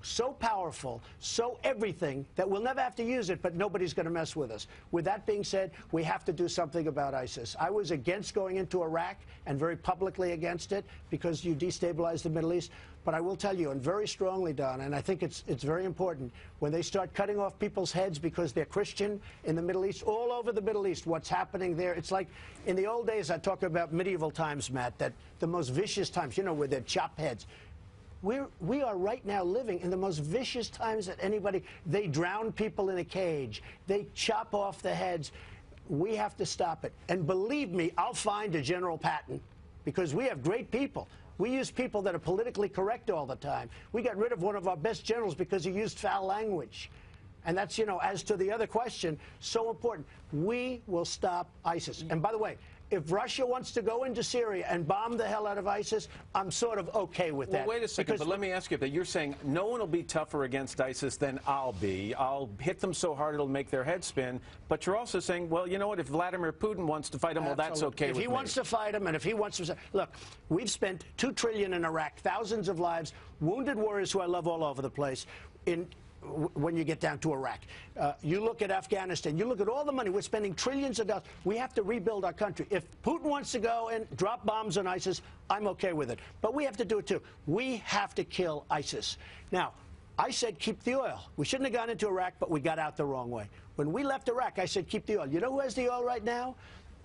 so powerful, so everything, that we'll never have to use it, but nobody's going to mess with us. With that being said, we have to do something about ISIS. I was against going into Iraq, and very publicly against it, because you destabilize the Middle East. But I will tell you, and very strongly, Don, and I think it's very important, when they start cutting off people's heads because they're Christian in the Middle East, all over the Middle East, what's happening there, it's like in the old days, I talk about medieval times, Matt, that the most vicious times, you know, where they chop heads. We are right now living in the most vicious times that anybody. They drown people in a cage. They chop off the heads. We have to stop it. And believe me, I'll find a General Patton, because we have great people. We use people that are politically correct all the time. We got rid of one of our best generals because he used foul language. And that's, you know, as to the other question, so important. We will stop ISIS. And by the way, if Russia wants to go into Syria and bomb the hell out of ISIS, I'm sort of okay with that. Well, wait a second, but let me ask you that. You're saying no one will be tougher against ISIS than I'll be. I'll hit them so hard it'll make their head spin. But you're also saying, well, you know what, if Vladimir Putin wants to fight him, well, that's okay with me. If he wants to fight him, and if he wants to... Look, we've spent $2 trillion in Iraq, thousands of lives, wounded warriors who I love all over the place, when you get down to Iraq. You look at Afghanistan, you look at all the money, we're spending trillions of dollars. We have to rebuild our country. If Putin wants to go and drop bombs on ISIS, I'm okay with it. But we have to do it too. We have to kill ISIS. Now, I said keep the oil. We shouldn't have gone into Iraq, but we got out the wrong way. When we left Iraq, I said keep the oil. You know who has the oil right now?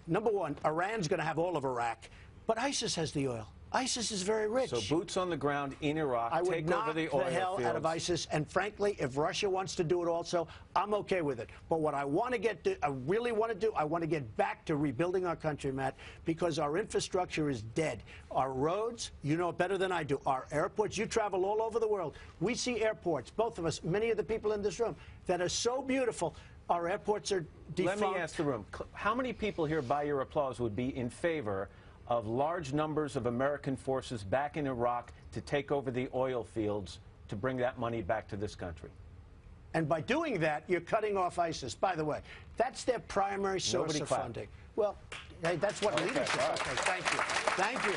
Number one, Iran's going to have all of Iraq, but ISIS has the oil. ISIS is very rich. So boots on the ground in Iraq, take over the oil fields. I would knock the hell out of ISIS, and frankly, if Russia wants to do it also, I'm okay with it. But what I want to get to, I really want to do, I want to get back to rebuilding our country, Matt, because our infrastructure is dead. Our roads, you know it better than I do. Our airports, you travel all over the world. We see airports, both of us, many of the people in this room, that are so beautiful. Our airports are defunct. Let me ask the room, how many people here, by your applause, would be in favor of large numbers of American forces back in Iraq to take over the oil fields to bring that money back to this country? And by doing that, you're cutting off ISIS. By the way, that's their primary source of funding. Well, hey, that's what leadership is. Okay, thank you. Thank you.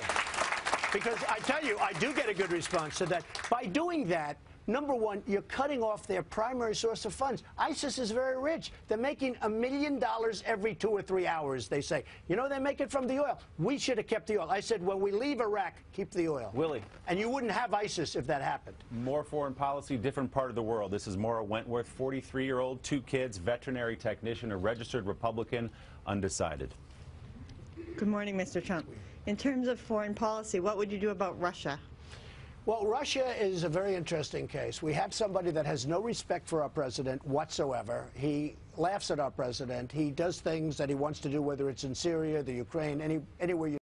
Because I tell you, I do get a good response to that. By doing that, number one, you're cutting off their primary source of funds. ISIS is very rich. They're making $1 million every 2 or 3 hours, they say. You know, they make it from the oil. We should have kept the oil. I said, when we leave Iraq, keep the oil. Willie. And you wouldn't have ISIS if that happened. More foreign policy, different part of the world. This is Maura Wentworth, 43-year-old, 2 kids, veterinary technician, a registered Republican, undecided. Good morning, Mr. Trump. In terms of foreign policy, what would you do about Russia? Well, Russia is a very interesting case. We have somebody that has no respect for our president whatsoever. He laughs at our president. He does things that he wants to do, whether it's in Syria, the Ukraine, anywhere you